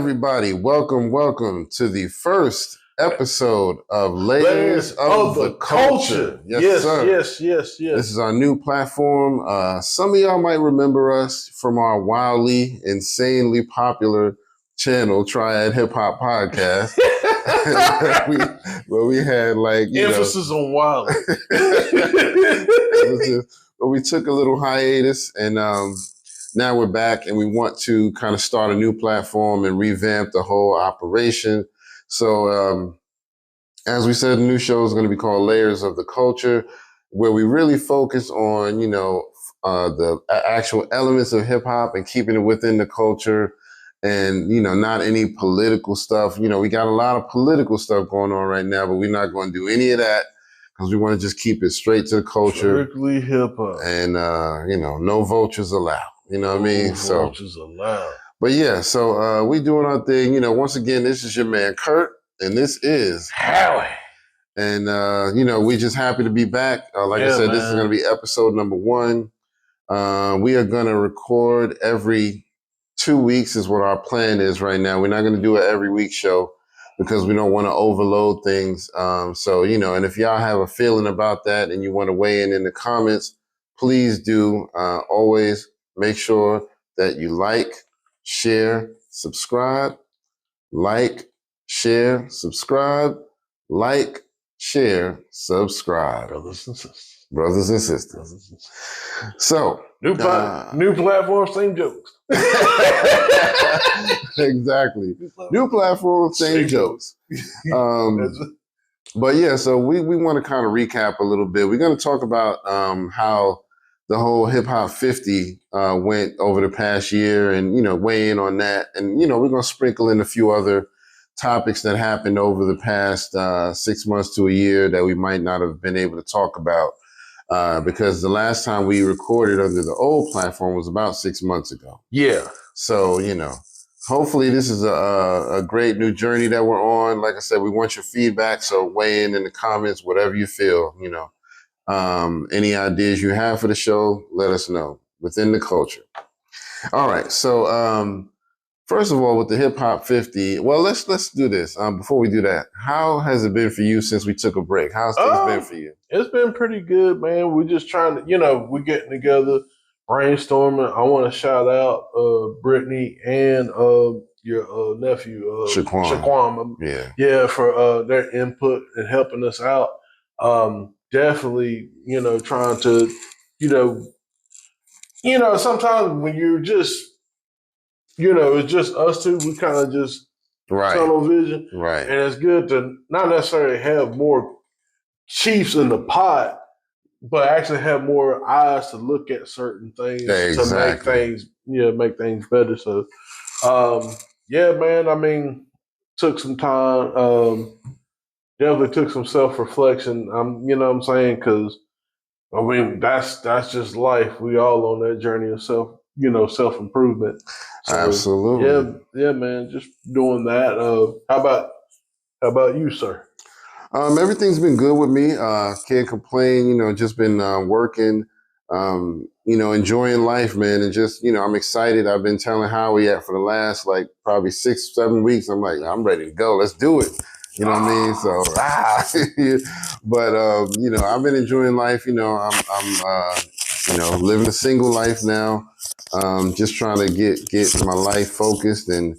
everybody. Welcome to the first episode of Layers of the Culture. Yes, sir. Yes. This is our new platform. Some of y'all might remember us from our wildly, insanely popular channel, Triad Hip Hop Podcast, where we had emphasis on wild. But we took a little hiatus, and now we're back, and we want to kind of start a new platform and revamp the whole operation. So, as we said, the new show is going to be called Layers of the Culture, where we really focus on, the actual elements of hip hop and keeping it within the culture, and not any political stuff. We got a lot of political stuff going on right now, but we're not going to do any of that, because we want to just keep it straight to the culture. Strictly hip hop. And, no vultures allowed. You know what I mean? No vultures allowed. But yeah, so we doing our thing. Once again, this is your man, Kurt, and this is Howie. And, we just happy to be back. I said, This is going to be episode number 1. We are going to record every 2 weeks is what our plan is right now. We're not going to do an every week show, because we don't want to overload things. And if y'all have a feeling about that and you want to weigh in the comments, please do. Always make sure that you like, share, subscribe, like, share, subscribe, like, share, subscribe. Brothers and sisters. So, new platform, same jokes. Exactly. New platform, same jokes. But yeah, so we want to kind of recap a little bit. We're going to talk about how the whole Hip Hop 50 went over the past year, and, weigh in on that. And, we're going to sprinkle in a few other topics that happened over the past 6 months to a year that we might not have been able to talk about. Because the last time we recorded under the old platform was about 6 months ago. Yeah. So, hopefully this is a great new journey that we're on. Like I said, we want your feedback. So weigh in the comments, whatever you feel, any ideas you have for the show, let us know within the culture. All right. So, first of all, with the Hip Hop 50, well, let's do this. Before we do that, how has it been for you since we took a break? How's things been for you? It's been pretty good, man. We're just trying to, we're getting together, brainstorming. I want to shout out Brittany and your nephew, Shaquan. Yeah, for their input and helping us out. Definitely, trying to, sometimes when you're just, it's just us two, we kind of just tunnel vision. Right. And it's good to not necessarily have more chiefs in the pot, but actually have more eyes to look at certain things to make things better. So, man, I mean, took some time, definitely took some self-reflection. You know what I'm saying? Because, I mean, that's just life. We all on that journey of self-improvement. So, absolutely. Yeah, man, just doing that. How about you, sir? Everything's been good with me. Can't complain. Just been working. Enjoying life, man, and just I'm excited. I've been telling Howie for the last probably 6-7 weeks. I'm like, I'm ready to go. Let's do it. You know what I mean? So, but I've been enjoying life. I'm living a single life now. Just trying to get my life focused and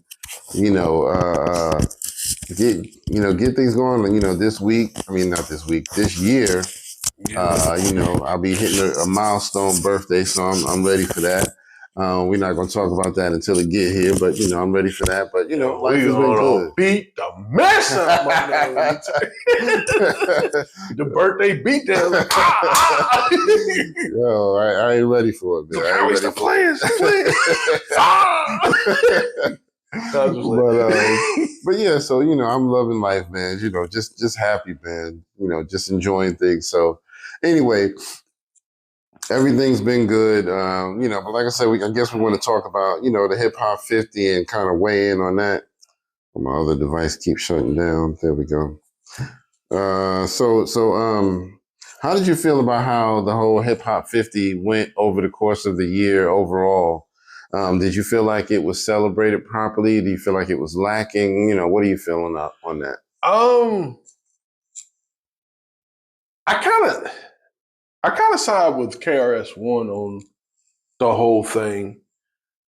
get things going. This year, I'll be hitting a milestone birthday, so I'm ready for that. We're not going to talk about that until it get here, but I'm ready for that. But life has been good. Beat the mess up, my the birthday beat down. Yo, I ain't ready for it, man. I ain't ready for it. But yeah, so I'm loving life, man. Just happy, man. Just enjoying things. So anyway, everything's been good. But like I said, I guess we want to talk about the Hip Hop 50 and kind of weigh in on that. My other device keeps shutting down. There we go. How did you feel about how the whole Hip Hop 50 went over the course of the year overall? Did you feel like it was celebrated properly? Do you feel like it was lacking? What are you feeling on that? I kind of side with KRS-One on the whole thing.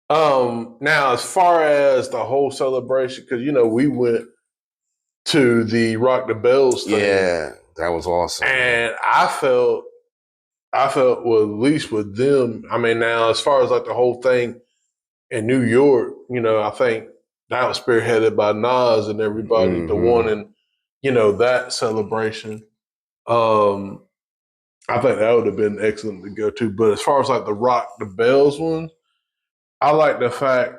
Now, as far as the whole celebration, because we went to the Rock the Bells thing. Yeah, that was awesome. And I felt well, at least with them. I mean, now as far as like the whole thing in New York, I think that was spearheaded by Nas and everybody, the one in, that celebration. I think that would have been excellent to go to. But as far as like the Rock the Bells one, I like the fact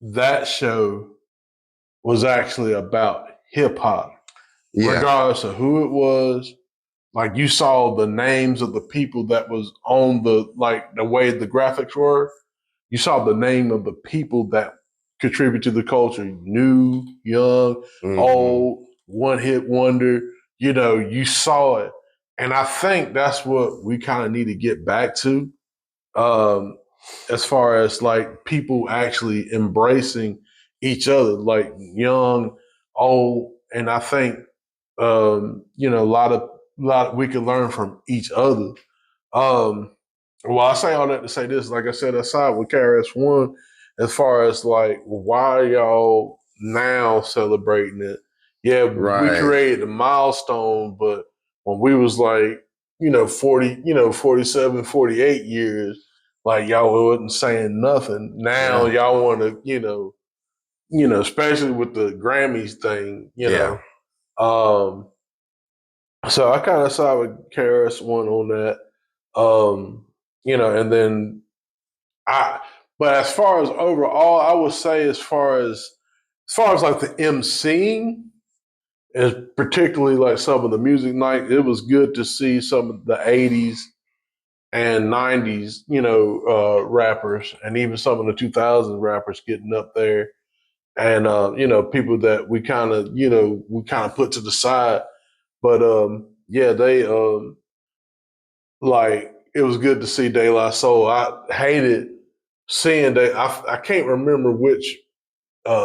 that show was actually about hip hop, regardless of who it was. Like you saw the names of the people that was on the way the graphics were. You saw the name of the people that contribute to the culture: new, young, old, one hit wonder. You saw it. And I think that's what we kind of need to get back to, as far as like people actually embracing each other, like young, old, and I think a lot we can learn from each other. Well, I say all that to say this. Like I said, aside with KRS-One, as far as like why y'all now celebrating it? Yeah, we created a milestone, but when we was like, 40, 47, 48 years, like y'all wasn't saying nothing. Now y'all want to, especially with the Grammys thing, know. So I kind of side with KRS-One on that. And then but as far as overall, I would say as far as like the MCing, is particularly like some of the music night, it was good to see some of the 80s and 90s, rappers, and even some of the 2000s rappers getting up there. And, people that we kind of put to the side. But, they, it was good to see De La Soul. I hated seeing that. I can't remember which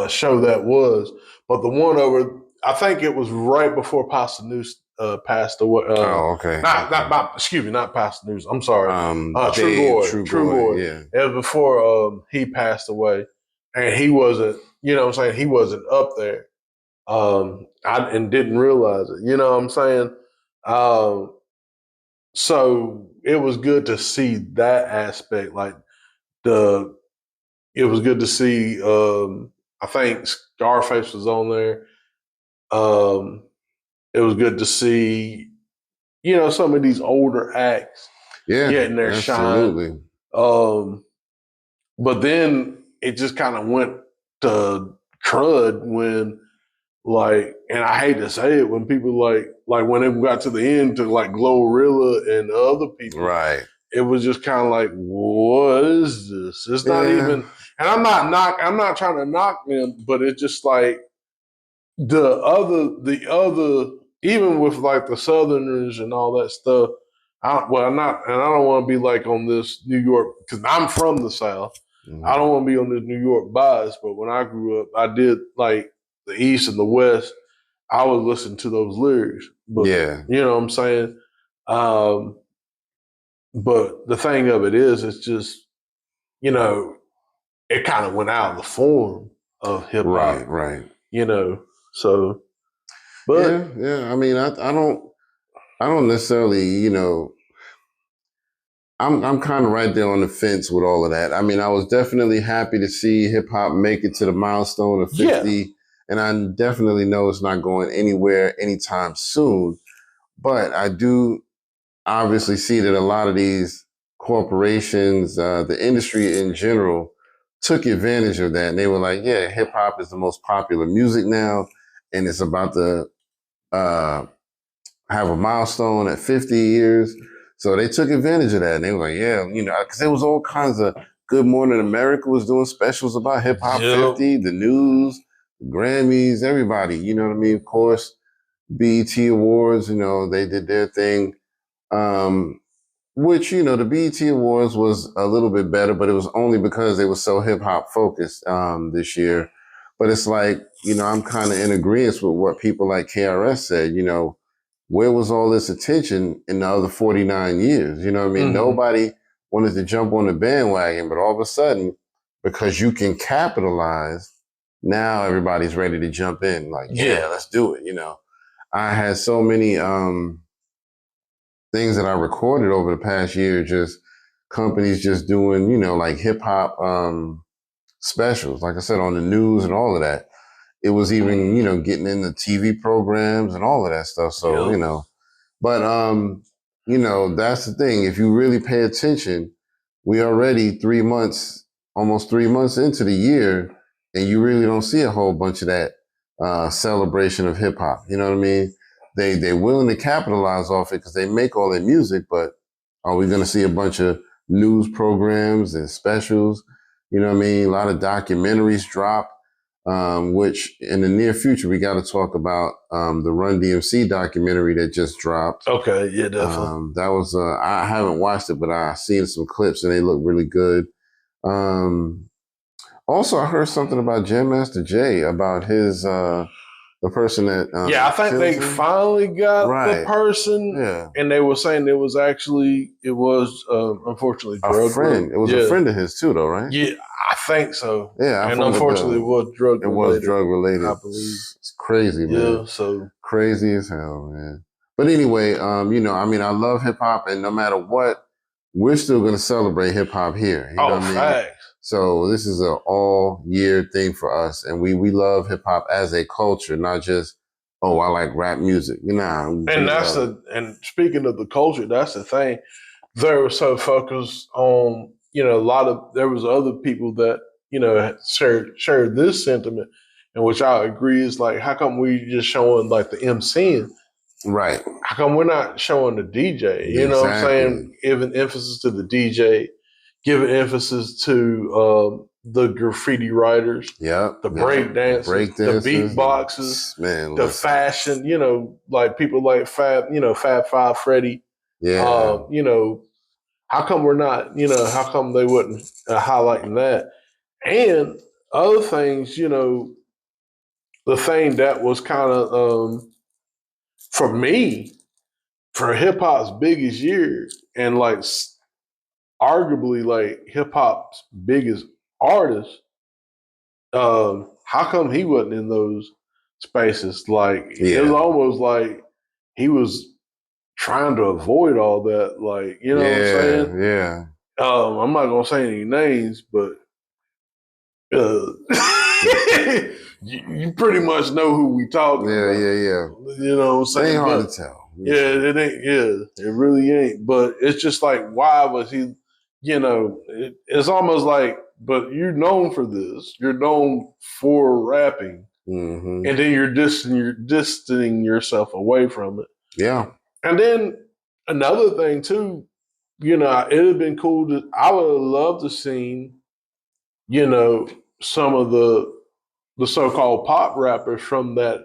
show that was, but the one over, I think it was right before Pastor News passed away. Okay. Not Pastor News. I'm sorry. True Boy. Yeah. It was before he passed away, and he wasn't. What I'm saying, he wasn't up there. And didn't realize it. You know what I'm saying? So it was good to see that aspect. Like it was good to see. I think Scarface was on there. It was good to see, some of these older acts getting their shine. But then it just kind of went to crud when, and I hate to say it, when people when it got to the end to like Glorilla and other people, right? It was just kind of like, what is this? It's not even, and I'm not trying to knock them, but it's just like the other, even with like the Southerners and all that stuff. I don't want to be like on this New York, because I'm from the South. Mm-hmm. I don't want to be on this New York bias, but when I grew up, I did like the East and the West. I would listen to those lyrics. But, you know what I'm saying? But the thing of it is, it's just, it kind of went out of the form of hip hop. Right. So, but yeah. I mean, I don't necessarily, I'm kind of right there on the fence with all of that. I mean, I was definitely happy to see hip hop make it to the milestone of 50, and I definitely know it's not going anywhere anytime soon. But I do obviously see that a lot of these corporations, the industry in general, took advantage of that. And they were like, yeah, hip hop is the most popular music now, and it's about to have a milestone at 50 years. So they took advantage of that. And they were like, yeah, because there was all kinds of Good Morning America was doing specials about hip hop 50, the news, the Grammys, everybody, you know what I mean? Of course, BET Awards, they did their thing. Which, the BET Awards was a little bit better, but it was only because they were so hip hop focused this year. But it's like, I'm kind of in agreement with what people like KRS said. Where was all this attention in the other 49 years? You know what I mean? Mm-hmm. Nobody wanted to jump on the bandwagon, but all of a sudden, because you can capitalize, now everybody's ready to jump in. Like, yeah, let's do it. I had so many things that I recorded over the past year, just companies just doing, like hip hop specials, like I said, on the news and all of that. It was even, getting into TV programs and all of that stuff. So, but, that's the thing. If you really pay attention, we already almost 3 months into the year, and you really don't see a whole bunch of that celebration of hip hop. You know what I mean? They're willing to capitalize off it because they make all their music, but are we going to see a bunch of news programs and specials? You know what I mean? A lot of documentaries drop. Which in the near future, we got to talk about the Run DMC documentary that just dropped. Okay, yeah, definitely. That was, I haven't watched it, but I've seen some clips and they look really good. Also, I heard something about Jam Master Jay, about his, the person that... I think they finally got the person. Yeah. And they were saying it was unfortunately drug related. It was a friend of his too, though, right? Yeah, I think so. Yeah, and unfortunately, it was drug related. It was drug related. I believe. It's crazy, man. Yeah, so crazy as hell, man. But anyway, I love hip hop, and no matter what, we're still going to celebrate hip hop here. You know what I mean? Facts. So this is an all year thing for us, and we love hip hop as a culture, not just I like rap music. And speaking of the culture, that's the thing. They were so focused on there was other people that shared this sentiment, and which I agree is like, how come we just showing like the MCing? Right. How come we're not showing the DJ? You know what I'm saying? Giving emphasis to the DJ, giving emphasis to the graffiti writers, the break dancers, the beatboxers, the fashion, like people like Fab Five Freddy. Yeah. How come we're not, how come they wouldn't highlighting that? And other things, the thing that was kind of, for me, for hip hop's biggest year, and like arguably like hip hop's biggest artist, how come he wasn't in those spaces? Like it was almost like he was trying to avoid all that. Like, what I'm saying? Yeah. I'm not gonna say any names, but you pretty much know who we talking about. Yeah. You know what I'm saying? It ain't hard to tell. Yeah, it ain't. Yeah, it really ain't. But it's just like, why was he? It's almost like, but you're known for this. You're known for rapping, and then you're distancing yourself away from it. Yeah. And then another thing too, it'd have been cool I would have loved to seen, some of the so-called pop rappers from the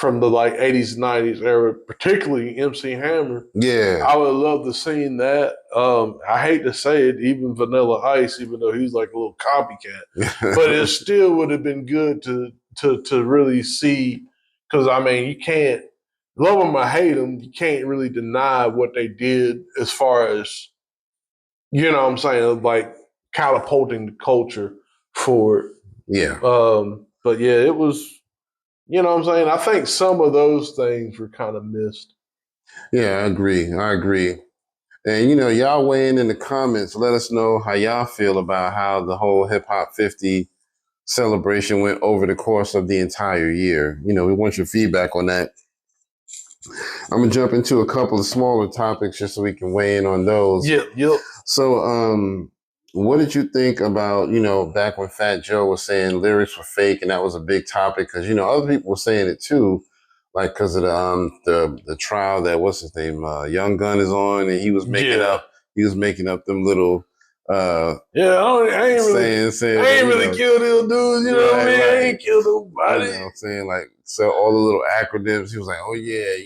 like 80s, 90s era, particularly MC Hammer. Yeah. I would love to seen that. I hate to say it, even Vanilla Ice, even though he's like a little copycat, but it still would have been good to really see, because you can't, love them or hate them, you can't really deny what they did as far as, what I'm saying, like catapulting the culture forward. Yeah. But yeah, it was, what I'm saying? I think some of those things were kind of missed. Yeah, I agree. And, y'all weigh in the comments. Let us know how y'all feel about how the whole Hip Hop 50 celebration went over the course of the entire year. We want your feedback on that. I'm going to jump into a couple of smaller topics just so we can weigh in on those. Yep. So, what did you think about, back when Fat Joe was saying lyrics were fake, and that was a big topic because, other people were saying it too, like because of the trial that, what's his name, Young Gun is on, and he was making up them little I ain't really killed those dudes, you know what I mean? I ain't killed nobody. You know what I'm saying? Like, so all the little acronyms, he was like, oh yeah,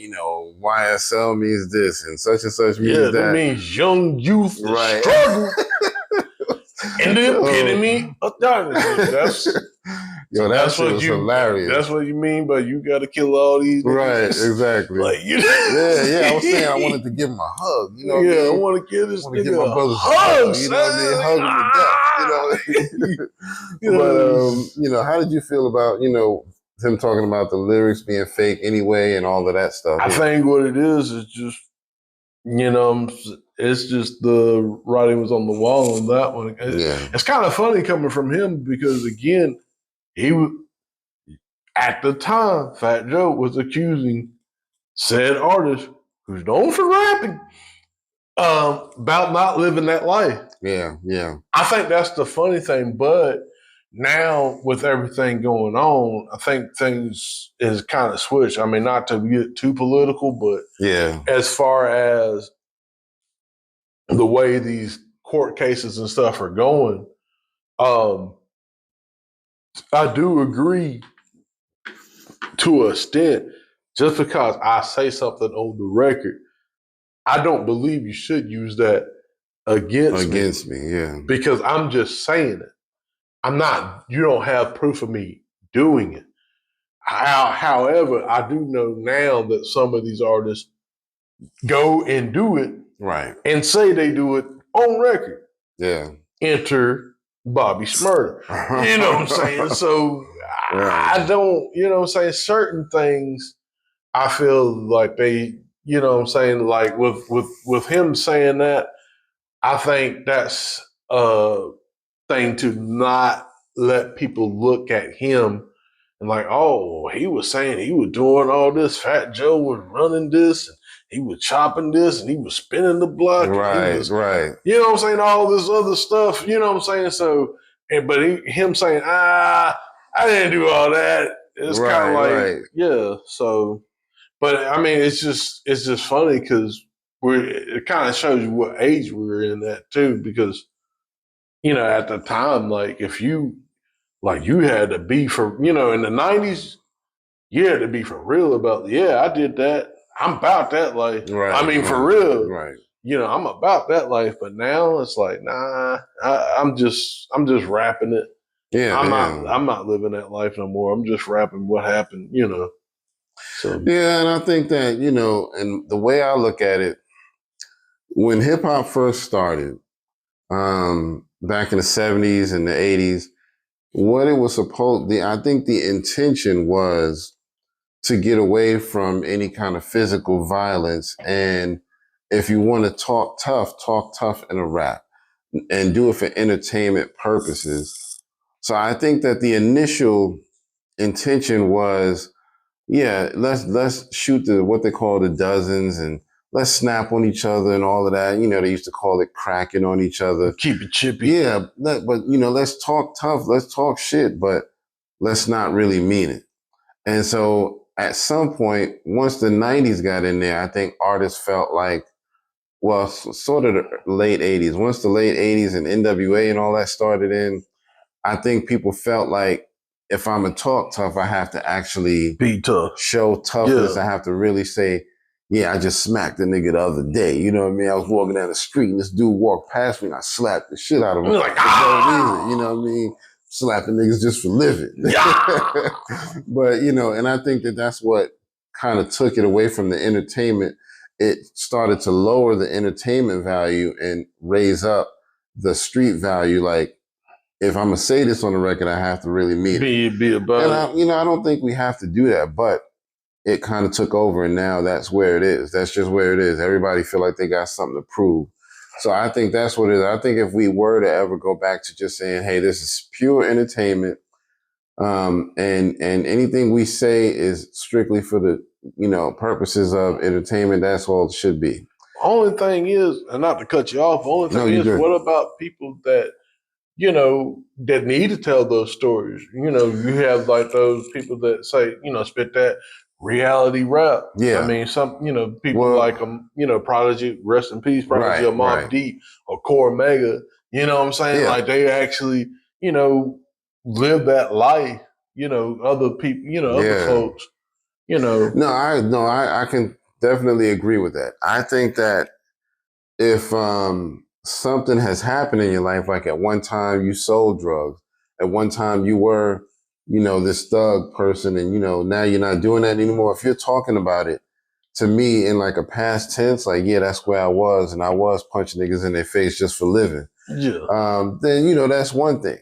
YSL means this and such means that. Yeah, that means young youth struggle. And the epitome of darkness. That's what you hilarious. That's what you mean by you got to kill all these niggas. Right, exactly. Like, I was saying I wanted to give him a hug. I want to give this nigga my brother's a hug. You know what I mean? Hug him to death. But how did you feel about him talking about the lyrics being fake anyway and all of that stuff? I think what it is just it's just the writing was on the wall on that one. It's kind of funny coming from him because again, he was at the time, Fat Joe was accusing said artist who's known for rapping about not living that life. Yeah. I think that's the funny thing, but now with everything going on, I think things is kind of switched. I mean, not to get too political, but as far as the way these court cases and stuff are going, I do agree to a extent. Just because I say something on the record, I don't believe you should use that against me. Yeah. Because I'm just saying it. You don't have proof of me doing it. However, I do know now that some of these artists go and do it. Right. And say they do it on record. Yeah. Enter Bobby Shmurda. You know what I'm saying? So I don't, certain things I feel like they, like with him saying that, I think that's a thing to not let people look at him and like, oh, he was saying he was doing all this. Fat Joe was running this and he was chopping this and he was spinning the block. Right. You know what I'm saying? All this other stuff, you know what I'm saying? So, but him saying, I didn't do all that. It's kind of like, so, but I mean, it's just funny because it kind of shows you what age we were in that too, because, at the time, like if you had to be for, in the 90s, you had to be for real about, I did that. I'm about that life. Right, I mean, for real. Right. I'm about that life. But now it's like, nah, I'm just rapping it. Yeah. I'm not living that life no more. I'm just rapping what happened, So yeah, and I think that, and the way I look at it, when hip hop first started, back in the 70s and the 80s, what it was I think the intention was to get away from any kind of physical violence. And if you want to talk tough in a rap and do it for entertainment purposes. So I think that the initial intention was, let's shoot what they call the dozens and let's snap on each other and all of that. They used to call it cracking on each other. Keep it chippy. Yeah, but let's talk tough, let's talk shit, but let's not really mean it. And so at some point, once the 90s got in there, I think artists felt like, well, sort of the late 80s. Once the late 80s and NWA and all that started in, I think people felt like if I'm going to talk tough, I have to actually be tough, show toughness. I have to really say, I just smacked a nigga the other day. You know what I mean? I was walking down the street and this dude walked past me and I slapped the shit out of him. Like, no reason, you know what I mean? Slapping niggas just for living. But, and I think that that's what kind of took it away from the entertainment. It started to lower the entertainment value and raise up the street value. Like, if I'm going to say this on the record, I have to really mean it. Be about it. I don't think we have to do that, but it kind of took over and now that's where it is. That's just where it is. Everybody feel like they got something to prove. So I think that's what it is. I think if we were to ever go back to just saying, hey, this is pure entertainment, and anything we say is strictly for the, purposes of entertainment, that's all it should be. Only thing is, and not to cut you off, only thing is, what about people that, that need to tell those stories? You have like those people that say, spit that reality rap. Yeah. I mean, some, people like Prodigy, rest in peace, Prodigy, or Mobb Deep, or Core Mega, You know what I'm saying? Yeah. Like they actually, live that life. Other people, other folks. No, I can definitely agree with that. I think that if something has happened in your life, like at one time you sold drugs, at one time you were, this thug person, and now you're not doing that anymore. If you're talking about it to me in like a past tense, like, yeah, that's where I was, and I was punching niggas in their face just for living. Yeah. Then that's one thing.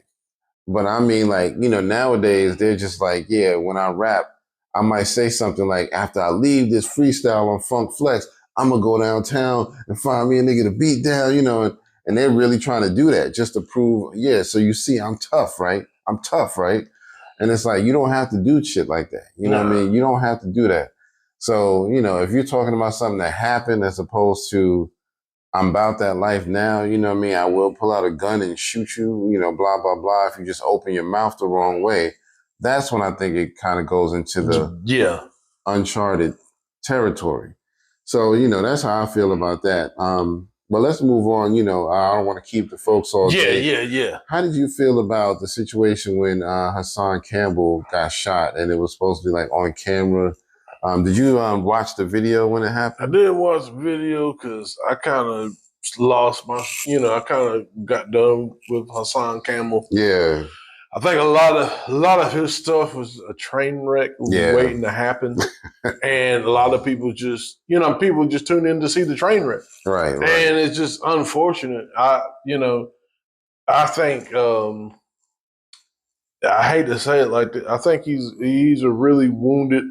But I mean, like, nowadays they're just like, yeah, when I rap, I might say something like, after I leave this freestyle on Funk Flex, I'm gonna go downtown and find me a nigga to beat down, and they're really trying to do that just to prove, yeah, so you see, I'm tough, right? I'm tough, right? And it's like, you don't have to do shit like that. You know what I mean? You don't have to do that. So, if you're talking about something that happened as opposed to, I'm about that life now, you know what I mean? I will pull out a gun and shoot you, blah, blah, blah. If you just open your mouth the wrong way, that's when I think it kind of goes into the uncharted territory. So, that's how I feel about that. But let's move on. I don't want to keep the folks all day. Yeah. How did you feel about the situation when Hassan Campbell got shot and it was supposed to be like on camera? Did you watch the video when it happened? I did watch the video because I kind of lost my, I kind of got done with Hassan Campbell. Yeah. I think a lot of his stuff was a train wreck waiting to happen. And a lot of people just, people just tune in to see the train wreck. Right. And it's just unfortunate. I think, I hate to say it like that. I think he's a really wounded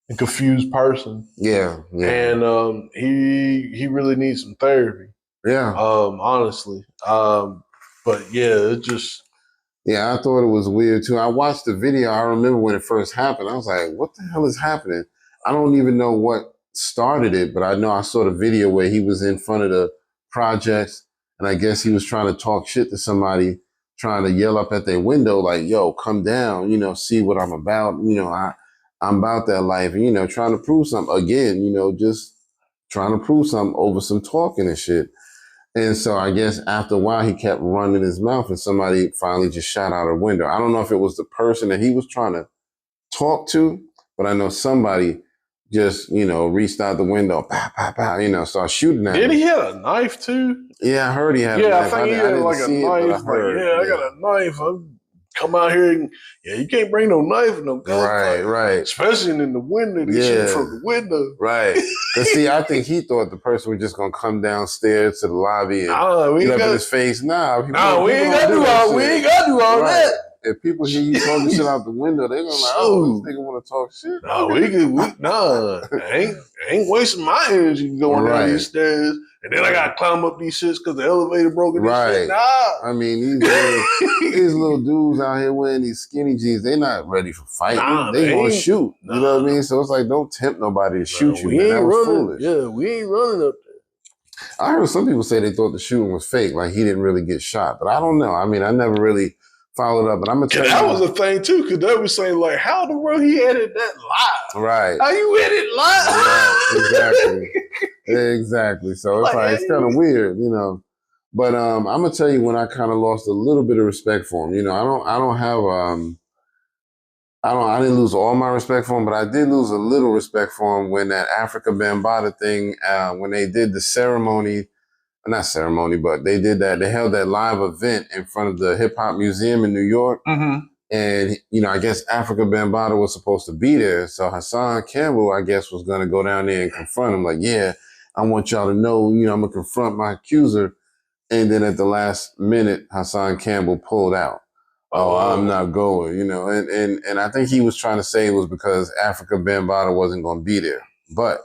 and confused person. Yeah. And he really needs some therapy. Yeah. Honestly. But yeah, it just. Yeah, I thought it was weird too. I watched the video. I remember when it first happened. I was like, what the hell is happening? I don't even know what started it, but I know I saw the video where he was in front of the projects, and I guess he was trying to talk shit to somebody, trying to yell up at their window like, yo, come down, see what I'm about. I'm about that life, and, trying to prove something again, just trying to prove something over some talking and shit. And so I guess after a while, he kept running his mouth and somebody finally just shot out a window. I don't know if it was the person that he was trying to talk to, but I know somebody just, reached out the window, pow, pow, pow, started shooting at him. Did he have a knife too? Yeah, I heard he had a knife. Yeah, I think he had like a knife. I got a knife. Come out here and you can't bring no knife and no gun. Right. Especially in the window. They shoot from the window. Right. But see, I think he thought the person was just gonna come downstairs to the lobby and get up in his face. We ain't gotta do all that. If people hear you talking shit out the window, they're gonna like, oh, this nigga want to talk shit. I ain't wasting my energy going down these stairs. And then I gotta climb up these shits because the elevator broke and shit. Nah. I mean, these little dudes out here wearing these skinny jeans, they not ready for fighting. They gonna shoot. You know what I mean? So it's like, don't tempt nobody to shoot you. That was foolish. Yeah, we ain't running up there. I heard some people say they thought the shooting was fake, like he didn't really get shot. But I don't know. I mean, I never really followed up, but I'm gonna tell you. That was a thing too, because they were saying like, how the world he edited that live? Right. How you edit live? Yeah, exactly. So it's like it's kind of weird, But I'm gonna tell you when I kind of lost a little bit of respect for him. I didn't lose all my respect for him, but I did lose a little respect for him when that Africa Bambaataa thing, when they did the ceremony. Not ceremony, but they did that. They held that live event in front of the Hip Hop Museum in New York. Mm-hmm. And, I guess Africa Bambaataa was supposed to be there. So Hassan Campbell, I guess, was going to go down there and confront him. Like, yeah, I want y'all to know, I'm going to confront my accuser. And then at the last minute, Hassan Campbell pulled out. Oh, I'm not going, And I think he was trying to say it was because Africa Bambaataa wasn't going to be there. But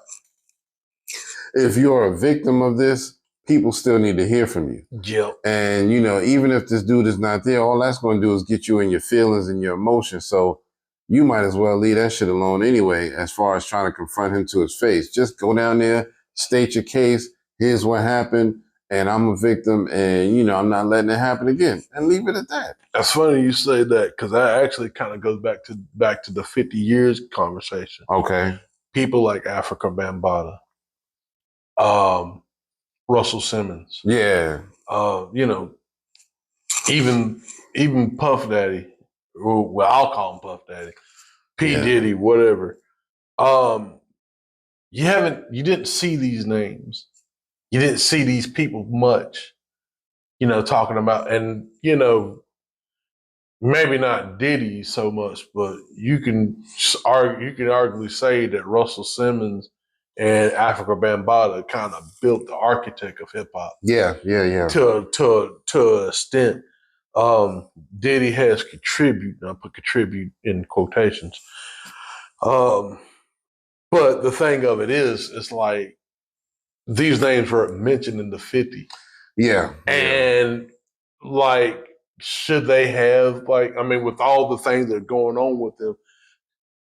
if you're a victim of this, people still need to hear from you. Yep. And, even if this dude is not there, all that's going to do is get you in your feelings and your emotions. So you might as well leave that shit alone anyway, as far as trying to confront him to his face. Just go down there, state your case. Here's what happened. And I'm a victim. And, I'm not letting it happen again. And leave it at that. That's funny you say that, because that actually kind of goes back to the 50 years conversation. Okay. People like Africa Bambaataa. Russell Simmons. Yeah. even Puff Daddy, well, I'll call him Puff Daddy, P. Diddy, whatever. You didn't see these names. You didn't see these people much, talking about, and, maybe not Diddy so much, but you can arguably say that Russell Simmons and Africa Bambaataa kind of built the architect of hip hop. Yeah. To an extent. Diddy has contributed. I put contribute in quotations. But the thing of it is, it's like these names were mentioned in the 50. Yeah. And like, should they have, with all the things that are going on with them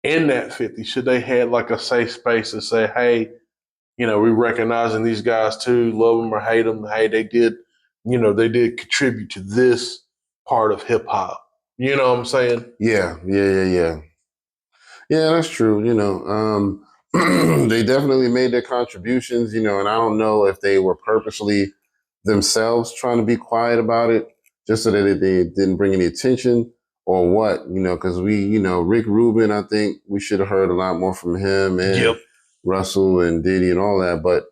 in that 50, should they have like a safe space to say, hey, we recognizing these guys too, love them or hate them. Hey, they did contribute to this part of hip hop. You know what I'm saying? Yeah. Yeah, that's true. They definitely made their contributions, and I don't know if they were purposely themselves trying to be quiet about it just so that they didn't bring any attention or what, because Rick Rubin, I think we should have heard a lot more from him and Russell and Diddy and all that. But,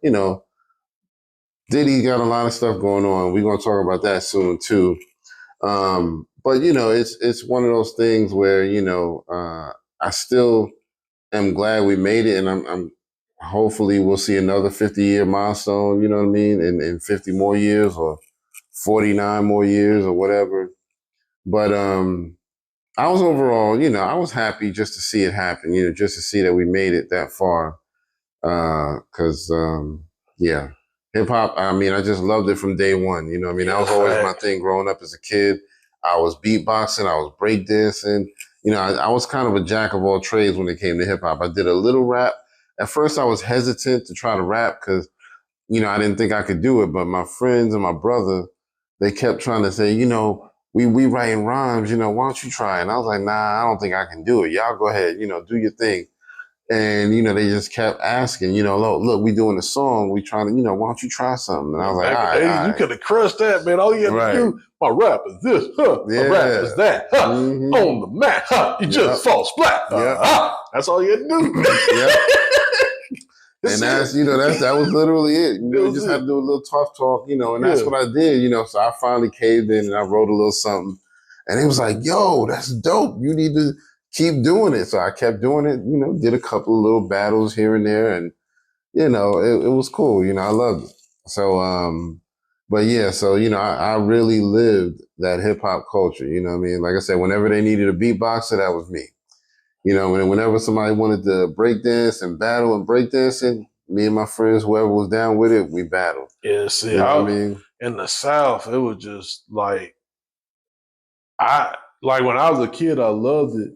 Diddy got a lot of stuff going on. We're going to talk about that soon too. But, it's one of those things where, I still am glad we made it, and I'm hopefully we'll see another 50-year milestone, you know what I mean, in 50 more years or 49 more years or whatever. But I was overall, I was happy just to see it happen, just to see that we made it that far. Because, hip hop, I just loved it from day one. That was always my thing growing up as a kid. I was beatboxing, I was breakdancing. I was kind of a jack of all trades when it came to hip hop. I did a little rap. At first, I was hesitant to try to rap because, I didn't think I could do it. But my friends and my brother, they kept trying to say, we writing rhymes, why don't you try? And I was like, nah, I don't think I can do it. Y'all go ahead, do your thing. And, they just kept asking, look, we doing a song. We trying to, why don't you try something? And I was like, all right. You could have crushed that, man. All you had to do, my rap is this, my rap is that, on the mat, you just fall splat. That's all you had to do. And that was literally it. You just had to do a little tough talk, and that's what I did, So I finally caved in and I wrote a little something. And it was like, yo, that's dope. You need to keep doing it. So I kept doing it, did a couple of little battles here and there. And, it was cool. I loved it. So, I really lived that hip hop culture. You know what I mean? Like I said, whenever they needed a beatboxer, that was me. Whenever somebody wanted to break dance and battle and break dancing, me and my friends, whoever was down with it, we battled. Yeah, see, in the South, it was just like, when I was a kid, I loved it.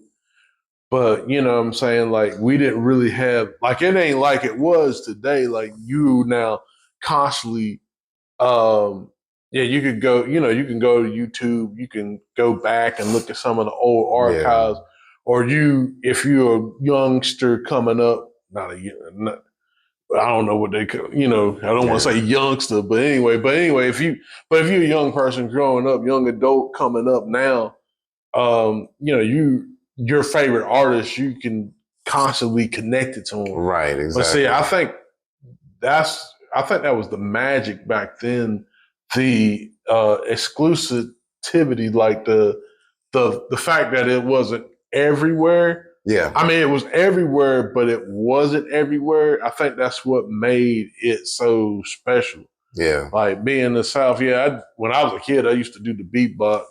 But, you know what I'm saying? Like, we didn't really have, like, it ain't like it was today. Like, you now constantly, you could go, you can go to YouTube, you can go back and look at some of the old archives. Or if you're a youngster coming up, I don't know what they could, I don't want to say youngster, but anyway, if you're a young person growing up, young adult coming up now, your favorite artist, you can constantly connect it to them. Right, exactly. But see, I think that was the magic back then, the exclusivity, like the fact that it wasn't everywhere. Yeah. I mean, it was everywhere, but it wasn't everywhere. I think that's what made it so special. Yeah. Like being in the South, when I was a kid, I used to do the beatbox.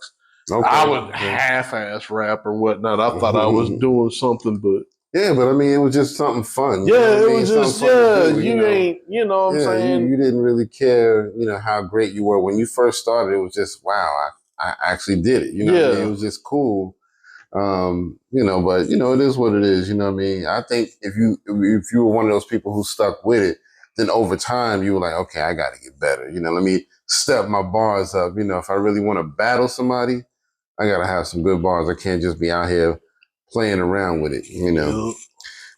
Okay. I would half-ass rap or whatnot. I thought I was doing something, but yeah, but I mean, it was just something fun. Yeah, it was just you ain't, you know what I'm saying? You didn't really care, how great you were when you first started. It was just wow, I actually did it. What I mean? It was just cool. But it is what it is. You know what I mean? I think if you were one of those people who stuck with it, then over time you were like, okay, I got to get better. Let me step my bars up. If I really want to battle somebody, I got to have some good bars. I can't just be out here playing around with it,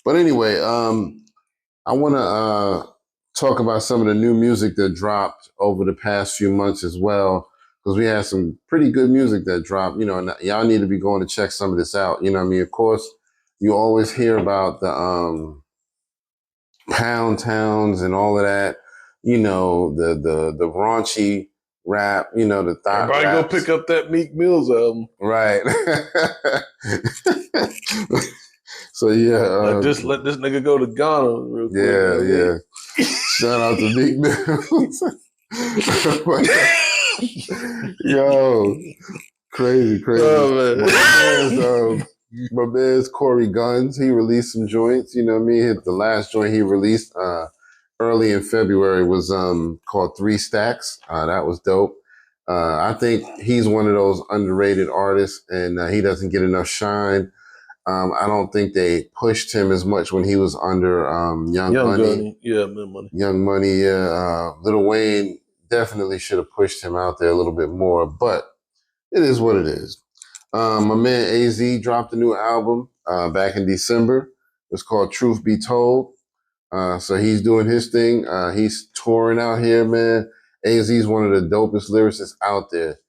But anyway, I want to talk about some of the new music that dropped over the past few months as well, because we had some pretty good music that dropped. You know, and y'all need to be going to check some of this out. You know what I mean? Of course, you always hear about the Pound Towns and all of that. You know, the raunchy rap. You know, the thought. Everybody raps. Go pick up that Meek Mill's album. Right. So yeah, let this nigga go to Ghana real quick. Yeah. Shout out to Meek Mill. Yo, crazy. Oh, man. My man's Corey Guns. He released some joints. You know what I mean? The last joint he released early in February was called 3 Stacks. That was dope. I think he's one of those underrated artists, and he doesn't get enough shine. I don't think they pushed him as much when he was under Young Money. Yeah, Money. Young Money, yeah. Lil Wayne definitely should have pushed him out there a little bit more, but it is what it is. My man AZ dropped a new album back in December. It's called Truth Be Told. So he's doing his thing. He's touring out here, man. AZ's one of the dopest lyricists out there.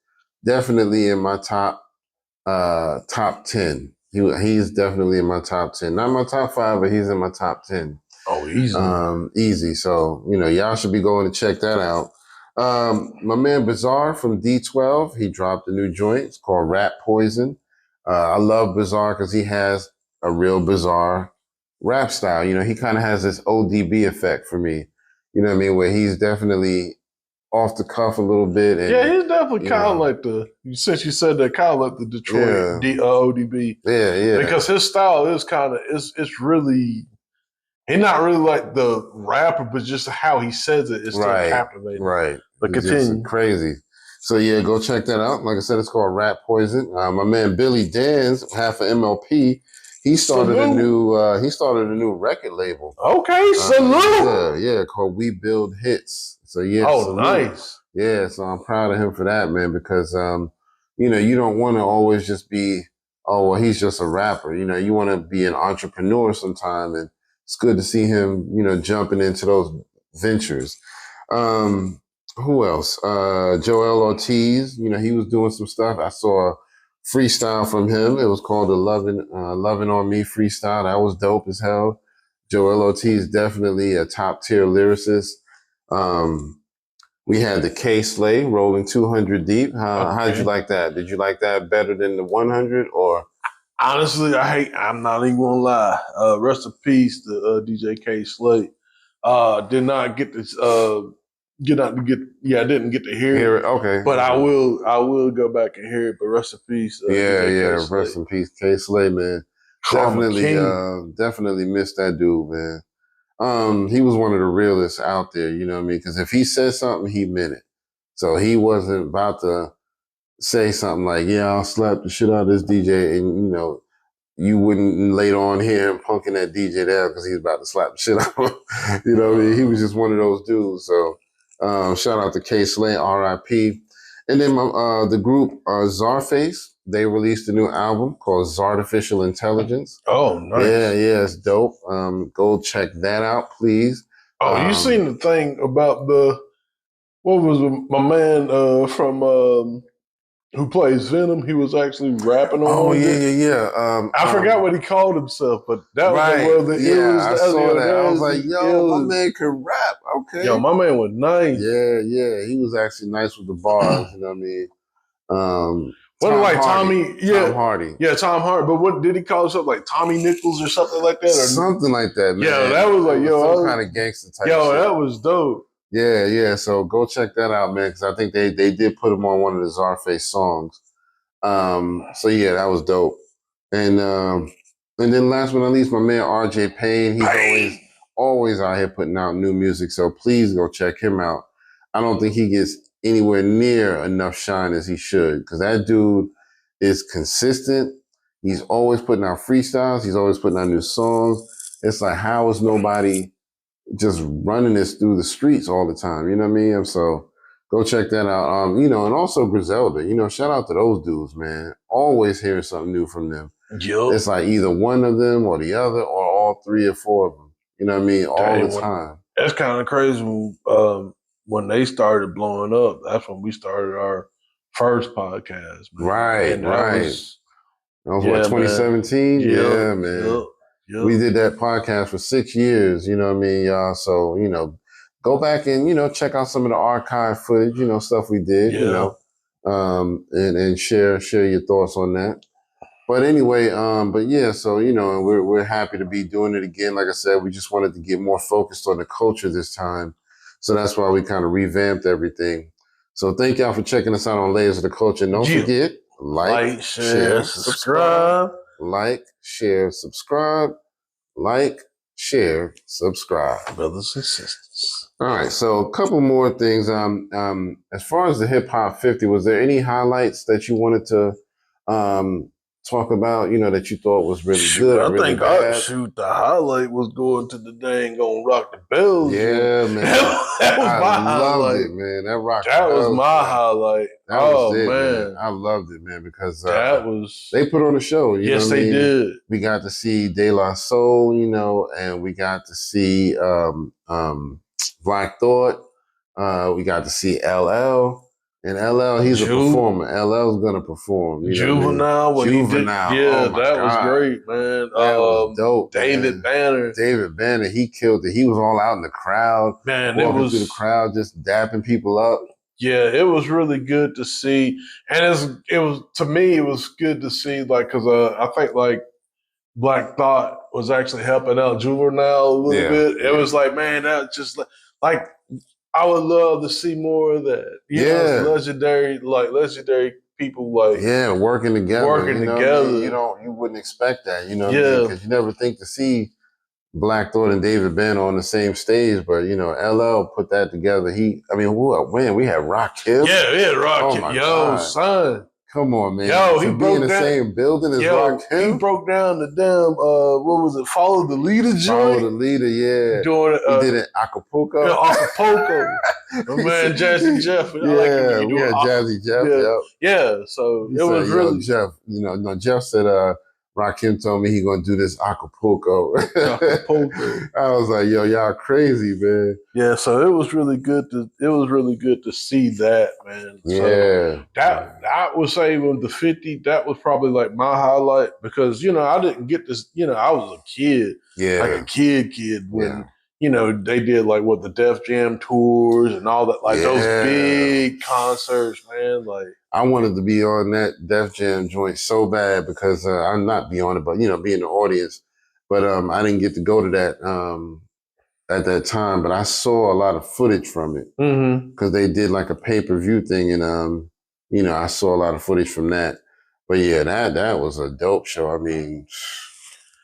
Definitely in my top 10. He's definitely in my top 10. Not my top 5, but he's in my top 10. Oh, easy. Easy. So, you know, y'all should be going to check that out. My man Bizarre from D12, he dropped a new joint. It's called Rap Poison. I love Bizarre because he has a real bizarre rap style. You know, he kind of has this ODB effect for me. You know what I mean? Where he's definitely off the cuff a little bit. And, yeah, he's definitely kind of like since you said that, kind of like the Detroit ODB. Yeah. Because his style is kind of, it's really, he's not really like the rapper, but just how he says it is still captivating. Right. But continue. Crazy. So yeah, go check that out. Like I said, it's called Rap Poison. My man Billy Danz, half of MLP, he started a new record label. Okay, salute. Yeah, called We Build Hits. So yeah. Oh, nice. Yeah, so I'm proud of him for that, man, because you know, you don't want to always just be, oh, well, he's just a rapper. You know, you want to be an entrepreneur sometime, and it's good to see him, you know, jumping into those ventures. Who else? Joel Ortiz, you know, he was doing some stuff. I saw a freestyle from him. It was called the Lovin' on Me freestyle. That was dope as hell. Joel Ortiz, definitely a top tier lyricist. We had the K Slay rolling 200 deep. How did you like that? Did you like that better than the 100 or? Honestly, I'm not even gonna lie. Rest in peace to DJ K Slay. Did not get this. I didn't get to hear it. Okay, but I will go back and hear it. But rest in peace. Rest in peace, K Slay, man. Definitely missed that dude, man. He was one of the realest out there, you know what I mean? Because if he said something, he meant it. So he wasn't about to say something like, yeah, I'll slap the shit out of this DJ, and, you know, you wouldn't later on hear him punking that DJ there because he's about to slap the shit out of him. You know what I mean? He was just one of those dudes. So shout out to K Slay, R.I.P. And then the group Czarface, they released a new album called Czartificial Intelligence. Oh, nice. Yeah, it's dope. Go check that out, please. Oh, you seen the thing about what was my man from who plays Venom? He was actually rapping on. Oh yeah. I forgot what he called himself, but that was I saw that. I was like, yo, my man can rap. Okay. Yo, my man was nice. Yeah. He was actually nice with the bars. You know what I mean? Tom Hardy. Yeah, Tom Hardy. But what did he call himself? Like Tommy Nichols or something like that? Or something like that, man. Yeah, that was like, some kind of gangster type shit. That was dope. Yeah. So go check that out, man, because I think they did put him on one of the Czarface songs. So yeah, that was dope. And then last but not least, my man RJ Payne. He's always out here putting out new music. So please go check him out. I don't think he gets anywhere near enough shine as he should, because that dude is consistent. He's always putting out freestyles. He's always putting out new songs. It's like, how is nobody just running this through the streets all the time? You know what I mean? So go check that out. You know, and also Griselda. You know, shout out to those dudes, man. Always hearing something new from them. Yep. It's like either one of them or the other, or all 3 or 4 of them. You know what I mean? All the time. That's kind of crazy. When they started blowing up, that's when we started our first podcast, man. Right, and that was what, 2017? Man. Yeah, man. Yep. We did that podcast for 6 years, you know what I mean, y'all? So, go back and, check out some of the archive footage, stuff we did, and share your thoughts on that. But anyway, so, we're happy to be doing it again. Like I said, we just wanted to get more focused on the culture this time. So that's why we kind of revamped everything. So thank y'all for checking us out on Layers of the Culture. And don't forget, like, share, subscribe. Like, share, subscribe. Like, share, subscribe. Brothers and sisters. All right, so a couple more things. As far as the Hip Hop 50, was there any highlights that you wanted to talk about, that you thought was really good? I think the highlight was going to the dang on Rock the Bells. Yeah, man. that was my highlight. It, man. That was my highlight. That was it, man. I loved it, man, because they put on a show. Yes, they did. We got to see De La Soul, and we got to see Black Thought. We got to see LL. And LL, he's a performer. LL's gonna perform. Juvenile, Juvenile. Yeah, that was great, man. That was dope. David Banner. David Banner, he killed it. He was all out in the crowd. Man, walking through the crowd, just dapping people up. Yeah, it was really good to see. And it was to me, it was good to see, because I think Black Thought was actually helping out Juvenile a little bit. It was like, man, that just like I would love to see more of that. Legendary people working together. Working together. You wouldn't expect that, because you never think to see Black Thought and David Banner on the same stage, but LL put that together. We had Rakim. Yeah, we had Rakim. God. Son. Come on, man. He broke in the same building as Rakim. He broke down the damn what was it? Follow the Leader joint. Follow the Leader, yeah. Doing it. We did it Acapulco. Yeah, Acapulco. My man Jazzy Jeff. We had Jazzy Jeff. Yeah. So it was really Jeff. Jeff said Rakim told me he gonna do this Acapulco. I was like, yo, y'all crazy, man. Yeah, so it was really good to see that, man. Yeah. So I would say when the 50, that was probably like my highlight because, I didn't get this, I was a kid. Yeah. Like a kid when they did the Def Jam tours and all that, those big concerts, man. I wanted to be on that Def Jam joint so bad because I'm not be on it, but be in the audience. But I didn't get to go to that at that time. But I saw a lot of footage from it because they did a pay-per-view thing, and I saw a lot of footage from that. But yeah, that was a dope show. I mean,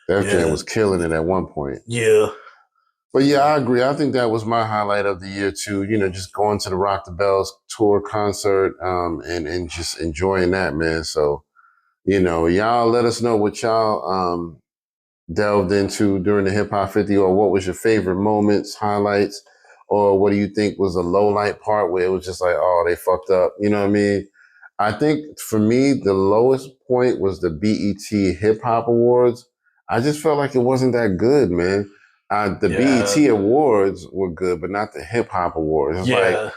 Def Jam was killing it at one point. Yeah. But yeah, I agree. I think that was my highlight of the year too. Just going to the Rock the Bells tour concert, and just enjoying that, man. So, y'all let us know what y'all delved into during the Hip Hop 50, or what was your favorite moments, highlights, or what do you think was a low light part where it was just like, oh, they fucked up. You know what I mean? I think for me, the lowest point was the BET Hip Hop Awards. I just felt like it wasn't that good, man. The BET Awards were good, but not the Hip Hop Awards. It's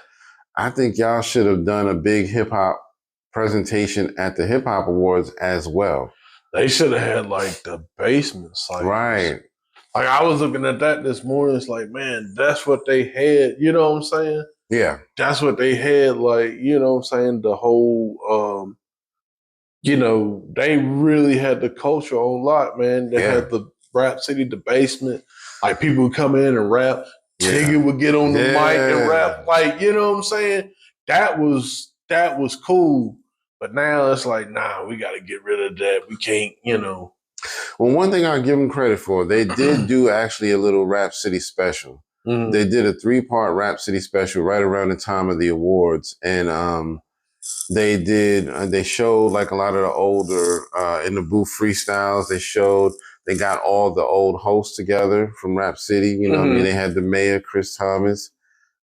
I think y'all should have done a big hip hop presentation at the Hip Hop Awards as well. They should have had the basement site. Right. I was looking at that this morning. It's like, man, that's what they had. You know what I'm saying? Yeah. That's what they had. You know what I'm saying? The whole, they really had the culture on lock, man. They had the Rap City, the basement. People would come in and rap. Tigger would get on the mic and rap. You know what I'm saying? That was cool. But now it's nah, we got to get rid of that. We can't, Well, one thing I'll give them credit for, they did do actually a little Rap City special. Mm-hmm. They did a 3-part Rap City special right around the time of the awards. And they showed a lot of the older in the booth freestyles. They got all the old hosts together from Rap City. You know what I mean? They had the mayor, Chris Thomas.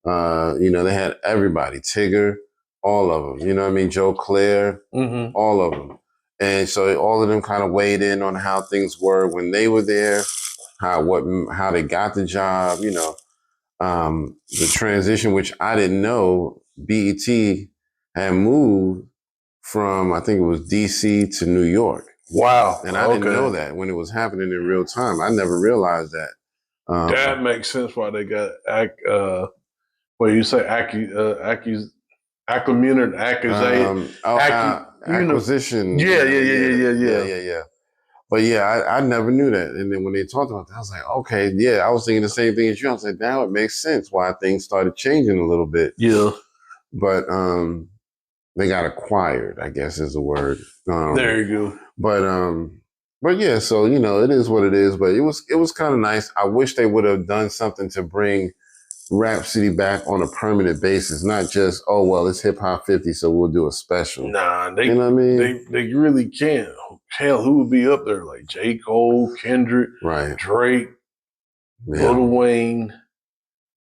They had everybody, Tigger, all of them. You know what I mean? Joe Claire, all of them. And so all of them kind of weighed in on how things were when they were there, how they got the job, the transition, which I didn't know BET had moved from, I think it was DC to New York. Wow. And I didn't know that when it was happening in real time. I never realized that. That makes sense why they got, you say accusated. Acquisition. Yeah. But yeah, I never knew that. And then when they talked about that, I was like, okay, yeah, I was thinking the same thing as you. I was like, now it makes sense why things started changing a little bit. Yeah. But they got acquired, I guess is the word. There you go. But yeah, so it is what it is. But it was kind of nice. I wish they would have done something to bring Rhapsody back on a permanent basis, not just, oh well, it's Hip Hop 50, so we'll do a special. Nah, you know what I mean? They really can't. Hell, who would be up there? Like J. Cole, Kendrick, Drake, Lil Wayne,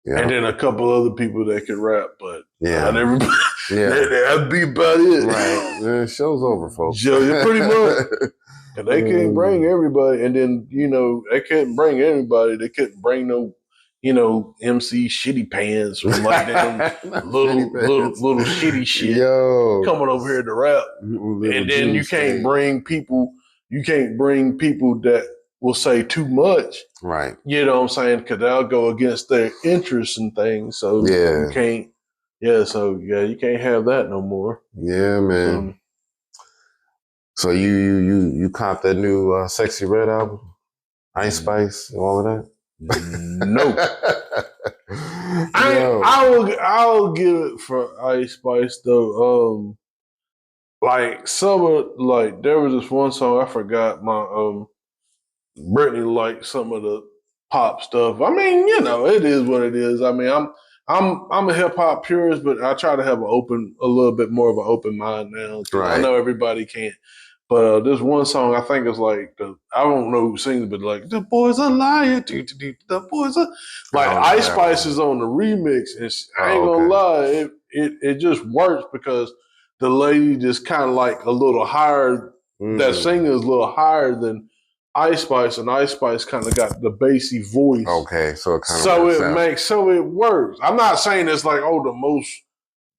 and then a couple other people that could rap, but not everybody. That'd be about it. Right. Man, show's over, folks. Pretty much. And they couldn't bring everybody, and then they couldn't bring everybody. They couldn't bring no. MC Shitty Pants or like them little shitty shit coming over here to rap. And then you can't bring people that will say too much. Right. You know what I'm saying? Because they'll go against their interests and things. So you can't, you can't have that no more. Yeah, man. So you caught that new Sexy Red album? Ice Spice and all of that? No. I'll give it for Ice Spice though. There was this one song I forgot. My Brittany liked some of the pop stuff. I mean, it is what it is. I mean, I'm a hip hop purist, but I try to have a little bit more of an open mind now. Right. I know everybody can't. But this one song, I think it's like, I don't know who sings it, but like, the boy's a liar. The boy's a... Like, Ice Spice is on the remix, and I ain't gonna lie, it just works because the lady just kind of like a little higher, that singer is a little higher than Ice Spice, and Ice Spice kind of got the bassy voice. Okay, so it kind of it works. I'm not saying it's like, the most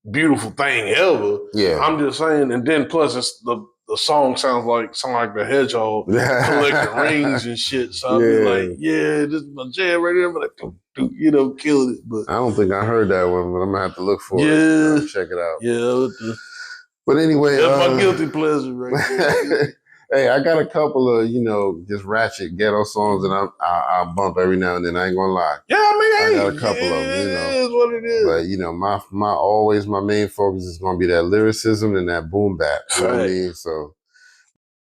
beautiful thing ever. Yeah. I'm just saying, and then plus it's the song sounds like the Hedgehog collecting rings and shit. So I'll be like, this is my jam right here. But killing it. But I don't think I heard that one, but I'm gonna have to look for it. Check it out. Yeah. But anyway, that's my guilty pleasure right there. Hey, I got a couple of, just ratchet ghetto songs that I bump every now and then. I ain't gonna lie. Yeah, I got a couple of them, It is what it is. But, my main focus is gonna be that lyricism and that boom bap. You know what I mean? So